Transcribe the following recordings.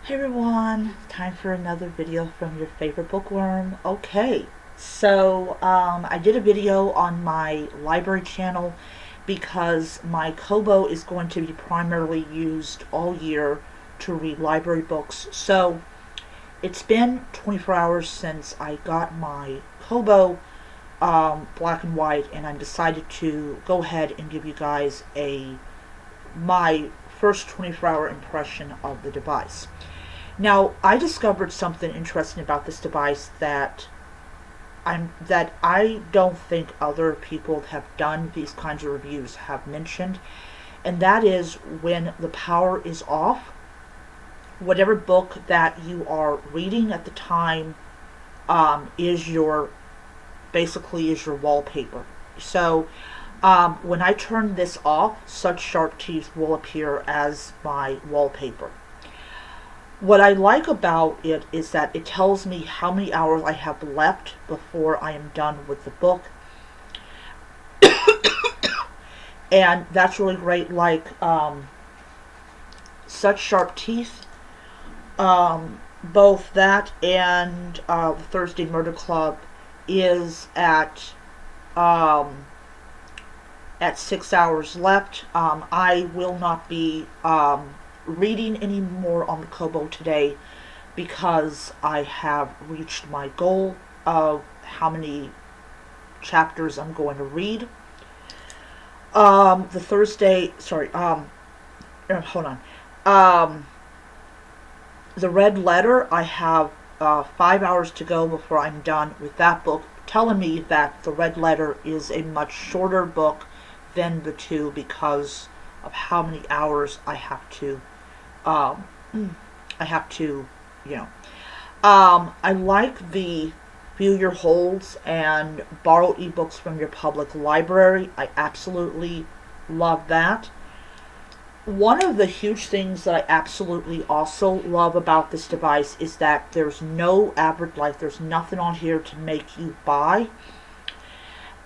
Hey everyone, time for another video from your favorite bookworm. Okay, so I did a video on my library channel because my Kobo is going to be primarily used all year to read library books. So it's been 24 hours since I got my Kobo black and white, and I decided to go ahead and give you guys my first 24-hour impression of the device. Now, I discovered something interesting about this device that I don't think other people have done these kinds of reviews have mentioned, and that is when the power is off, whatever book that you are reading at the time is your wallpaper. So when I turn this off, such sharp teeth will appear as my wallpaper. What I like about it is that it tells me how many hours I have left before I am done with the book. And that's really great. Like such sharp teeth. Both that and the Thursday Murder Club is at 6 hours left. I will not be reading any more on the Kobo today because I have reached my goal of how many chapters I'm going to read. The Thursday, sorry, hold on. The Red Letter, I have 5 hours to go before I'm done with that book, telling me that the Red Letter is a much shorter book than the two because of how many hours I have to I like the view your holds and borrow ebooks from your public library. I absolutely love that. One of the huge things that I absolutely also love about this device is that there's no there's nothing on here to make you buy.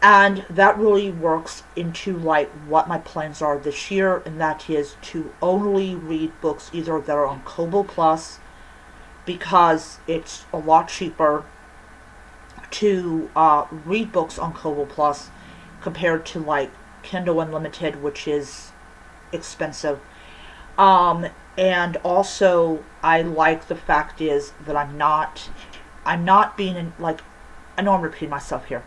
And that really works into like what my plans are this year, and that is to only read books either that are on Kobo Plus, because it's a lot cheaper to read books on Kobo Plus compared to like Kindle Unlimited, which is expensive. And also I like the fact is that I'm not being in, like, I know I'm repeating myself here.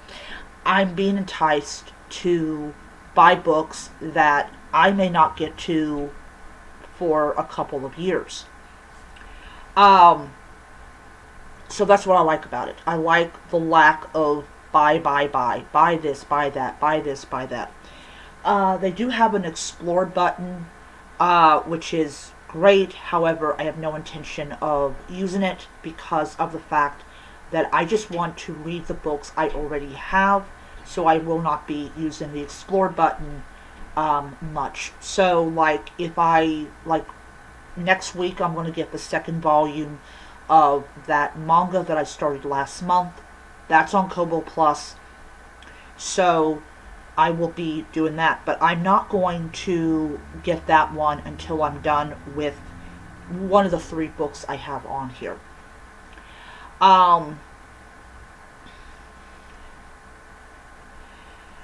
I'm being enticed to buy books that I may not get to for a couple of years. So that's what I like about it. I like the lack of buy this, buy that, buy this, buy that. They do have an explore button, which is great. However, I have no intention of using it because of the fact that I just want to read the books I already have, so I will not be using the explore button much. So like if next week I'm going to get the second volume of that manga that I started last month. That's on Kobo Plus, so I will be doing that, but I'm not going to get that one until I'm done with one of the 3 books I have on here.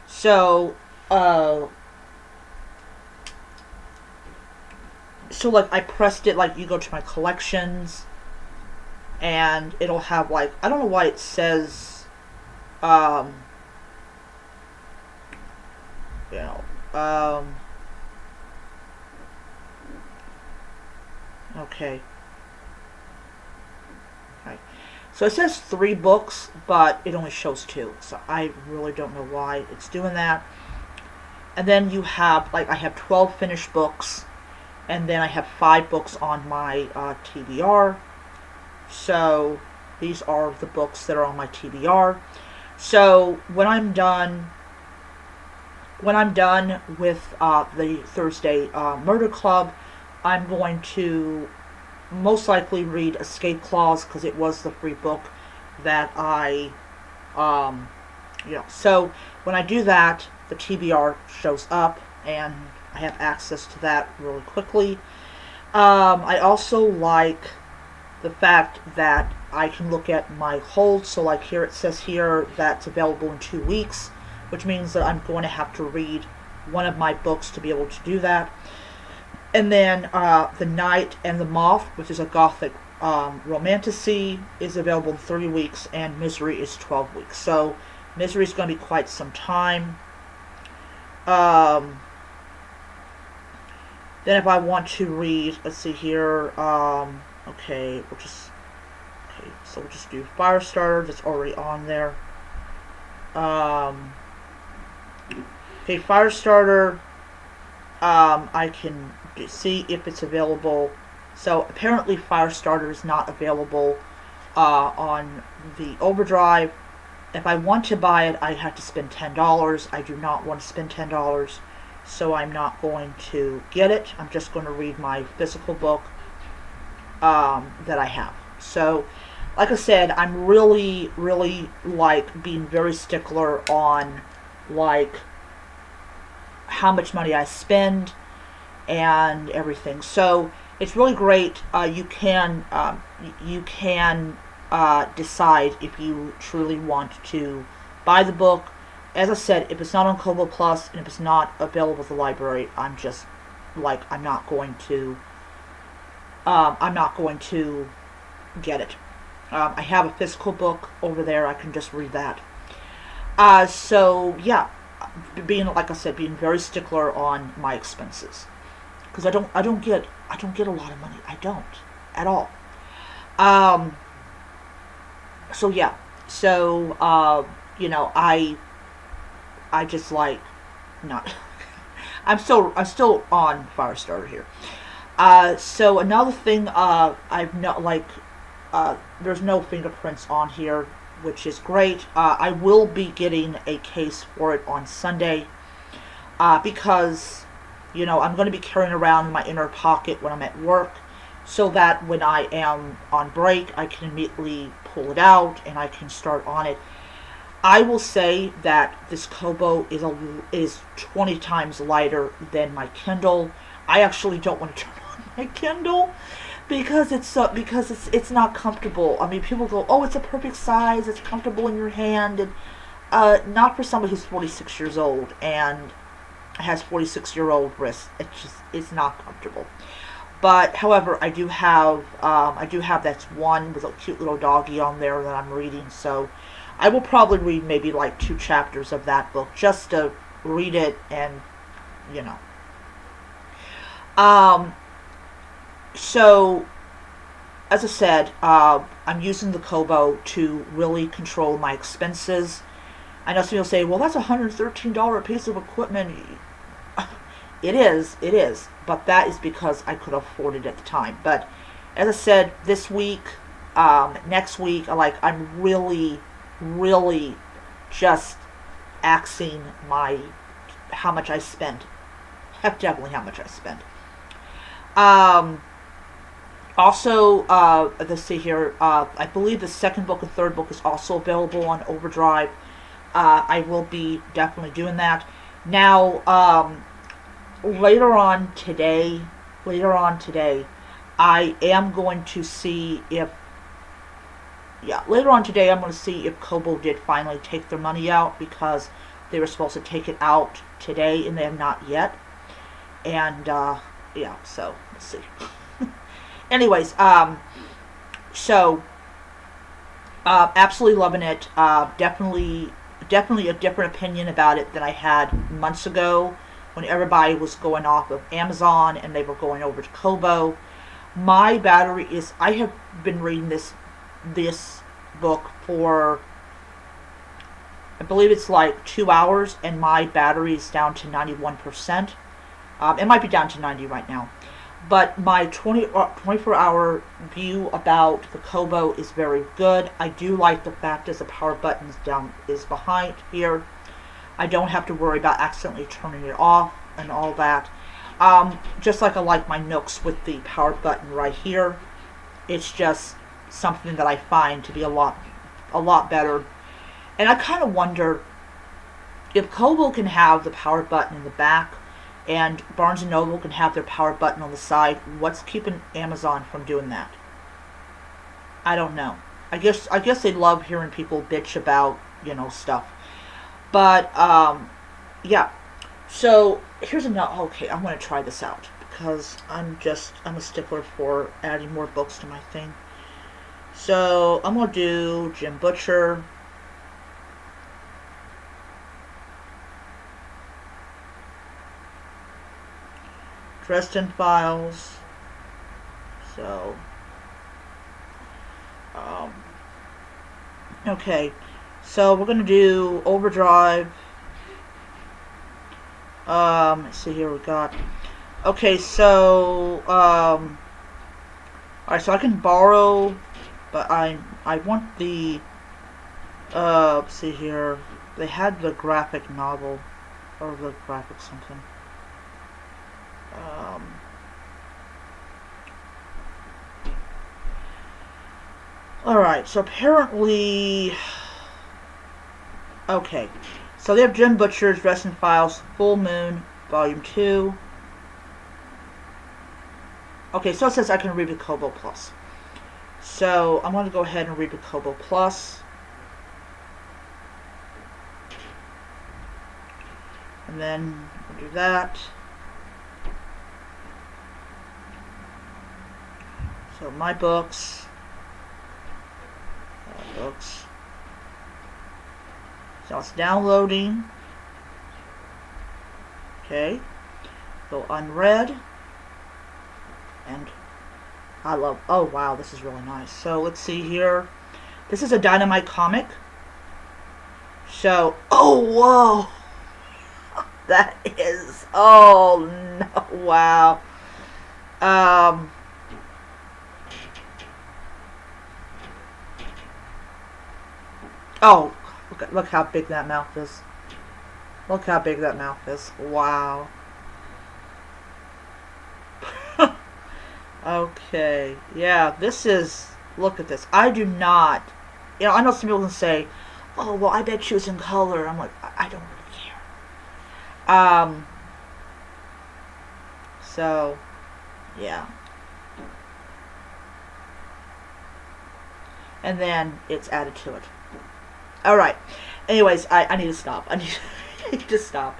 So like I pressed it, like you go to my collections and it'll have like, I don't know why it says, okay. Right. So it says 3 books, but it only shows 2. So I really don't know why it's doing that. And then you have, like, I have 12 finished books, and then I have 5 books on my TBR. So these are the books that are on my TBR. So when I'm done with the Thursday Murder Club, I'm going to most likely read Escape Clause because it was the free book that I, so when I do that, the TBR shows up and I have access to that really quickly. I also like the fact that I can look at my hold. So like here it says here that's available in 2 weeks, which means that I'm going to have to read one of my books to be able to do that. And then The Night and the Moth, which is a gothic romantasy, is available in 30 weeks, and Misery is 12 weeks. So Misery is going to be quite some time. Then if I want to read, let's see here, okay, so we'll just do Firestarter, that's already on there. Okay, Firestarter, I can see if it's available. So apparently Firestarter is not available on the Overdrive. If I want to buy it, I have to spend $10. I do not want to spend $10, so I'm not going to get it. I'm just going to read my physical book that I have. So, like I said, I'm really, really like being very stickler on like how much money I spend and everything. So it's really great. You can decide if you truly want to buy the book. As I said, if it's not on Kobo Plus and if it's not available at the library, I'm just like I'm not going to get it. I have a physical book over there. I can just read that. So yeah, being like I said, being very stickler on my expenses, because I don't get a lot of money. I don't at all. So yeah, so I just like not. I'm still on Firestarter here. So another thing, I've not like, there's no fingerprints on here, which is great. I will be getting a case for it on Sunday, because I'm going to be carrying around in my inner pocket when I'm at work, so that when I am on break, I can immediately pull it out and I can start on it. I will say that this Kobo is 20 times lighter than my Kindle. I actually don't want to turn on my Kindle because it's not comfortable. I mean, people go, "Oh, it's a perfect size. It's comfortable in your hand," and not for somebody who's 46 years old and has 46-year-old wrists. It's not comfortable. But however, I do have that one with a cute little doggy on there that I'm reading. So I will probably read maybe like 2 chapters of that book just to read it and So as I said, I'm using the Kobo to really control my expenses. I know some people say, "Well, that's a $113 piece of equipment." It is, but that is because I could afford it at the time. But as I said, this week, next week, I'm really, really just axing how much I spend. Definitely how much I spend. Also, let's see here. I believe the second book and third book is also available on Overdrive. I will be definitely doing that. Now, later on today, I am going to see if, later on today I'm going to see if Kobo did finally take their money out, because they were supposed to take it out today and they have not yet. And, so, let's see. Anyways, absolutely loving it. Definitely a different opinion about it than I had months ago when everybody was going off of Amazon and they were going over to Kobo. My battery is, I have been reading this book for, I believe it's like 2 hours, and my battery is down to 91%. It might be down to 90 right now. But my 24-hour view about the Kobo is very good. I do like the fact that the power button is behind here. I don't have to worry about accidentally turning it off and all that. Just like I like my Nooks with the power button right here. It's just something that I find to be a lot better. And I kind of wonder if Kobo can have the power button in the back and Barnes & Noble can have their power button on the side, what's keeping Amazon from doing that? I don't know. I guess they love hearing people bitch about, stuff. But yeah. So here's another. Okay, I'm gonna try this out because I'm a stickler for adding more books to my thing. So I'm gonna do Jim Butcher. Dresden Files. So um, okay. So we're gonna do Overdrive. Let's see here we got. Okay, so all right, so I can borrow, but I want the let's see here. They had the graphic novel or the graphic something. Um, all right, so apparently, okay, so they have Jim Butcher's Dresden Files, Full Moon, Volume 2. Okay, so it says I can read with Kobo Plus. So I'm going to go ahead and read with Kobo Plus. And then we'll do that. So my books. Books. So it's downloading. Okay. Go unread. And I love, oh wow, this is really nice. So let's see here. This is a Dynamite comic. So, oh whoa. That is, oh no, wow. Oh, look how big that mouth is. Look how big that mouth is. Wow. Okay, yeah, this is, look at this. I do not, I know some people can say, oh, well, I bet she was in color. I'm like, I don't really care. So, yeah. And then it's added to it. Alright, anyways, I need to stop. I need to stop.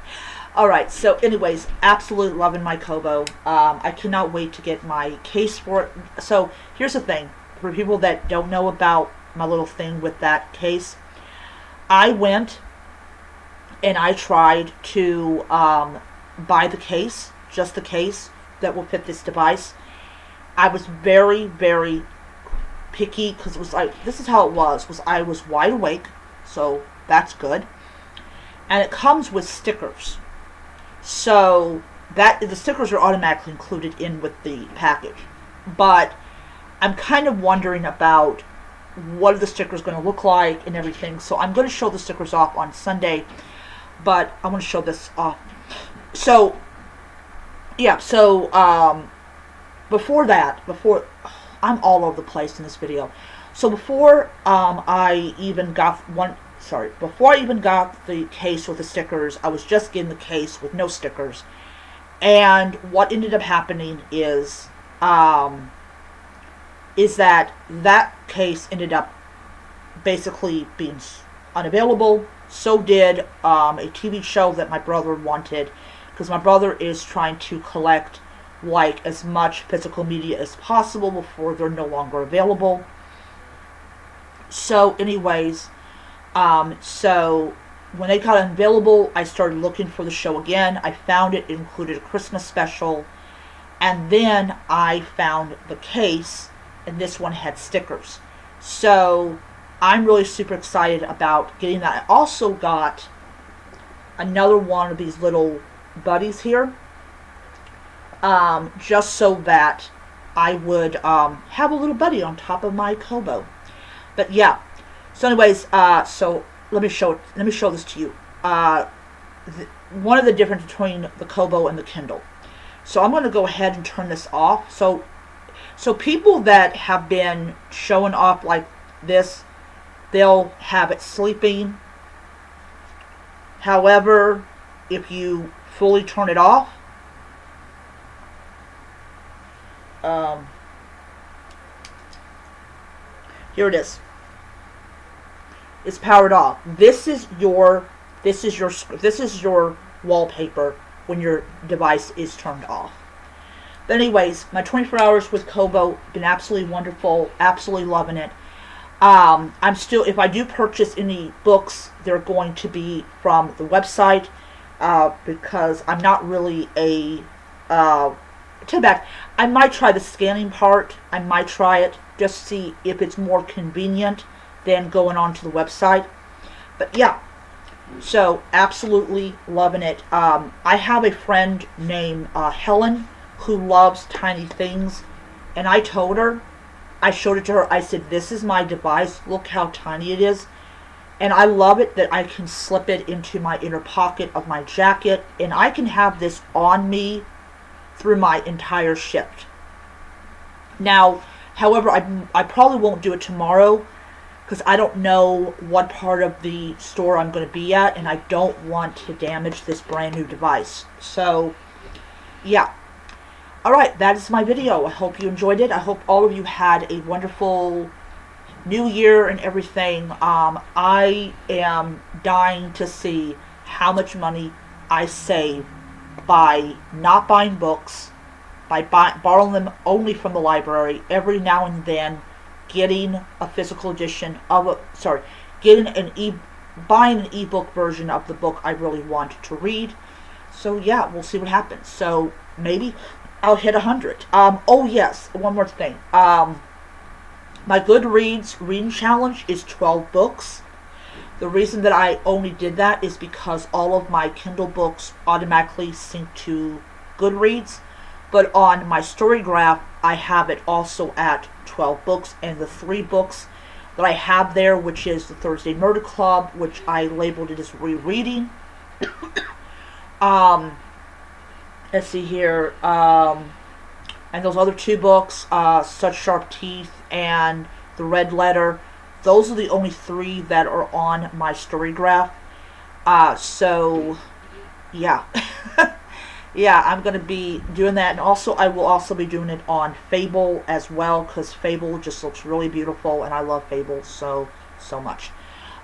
Alright, so anyways, absolutely loving my Kobo. I cannot wait to get my case for it. So, here's the thing. For people that don't know about my little thing with that case, I went and I tried to buy the case, just the case that will fit this device. I was very, very picky because it was like, this is how it was I was wide awake, so that's good. And it comes with stickers. So that the stickers are automatically included in with the package. But I'm kind of wondering about what are the stickers going to look like and everything. So I'm going to show the stickers off on Sunday, but I want to show this off. So yeah, so before I'm all over the place in this video. So before I even got the case with the stickers, I was just getting the case with no stickers. And what ended up happening is that case ended up basically being unavailable. So did a TV show that my brother wanted, because my brother is trying to collect like as much physical media as possible before they're no longer available. So anyways, so when they got unavailable, I started looking for the show again. I found it included a Christmas special, and then I found the case, and this one had stickers. So I'm really super excited about getting that. I also got another one of these little buddies here, just so that I would have a little buddy on top of my Kobo. But yeah. So anyways, so let me show this to you. One of the difference between the Kobo and the Kindle. So I'm going to go ahead and turn this off. So people that have been showing off like this, they'll have it sleeping. However, if you fully turn it off, Here it is. It's powered off. This is your wallpaper when your device is turned off. But anyways, my 24 hours with Kobo been absolutely wonderful. Absolutely loving it. I'm still, if I do purchase any books, they're going to be from the website, because I'm not really a, take it back, I might try the scanning part. I might try it, just see if it's more convenient than going on to the website. But yeah, so absolutely loving it. I have a friend named Helen who loves tiny things, and I told her, I showed it to her, I said, this is my device, look how tiny it is. And I love it that I can slip it into my inner pocket of my jacket, and I can have this on me through my entire shift. Now, however, I probably won't do it tomorrow, because I don't know what part of the store I'm going to be at, and I don't want to damage this brand new device. So, yeah. Alright, that is my video. I hope you enjoyed it. I hope all of you had a wonderful new year and everything. I am dying to see how much money I save by not buying books, by borrowing them only from the library, every now and then getting a physical edition of buying an ebook version of the book I really want to read. So yeah, we'll see what happens. So maybe I'll hit 100. Oh yes, one more thing. My Goodreads reading challenge is 12 books. The reason that I only did that is because all of my Kindle books automatically sync to Goodreads. But on my story graph, I have it also at 12 books. And the 3 books that I have there, which is the Thursday Murder Club, which I labeled it as rereading. Let's see here. And those other 2 books, Such Sharp Teeth and The Red Letter, those are the only 3 that are on my story graph. So, yeah. Yeah, I'm going to be doing that. And also, I will also be doing it on Fable as well, because Fable just looks really beautiful, and I love Fable so much.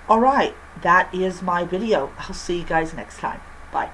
Alright, that is my video. I'll see you guys next time. Bye.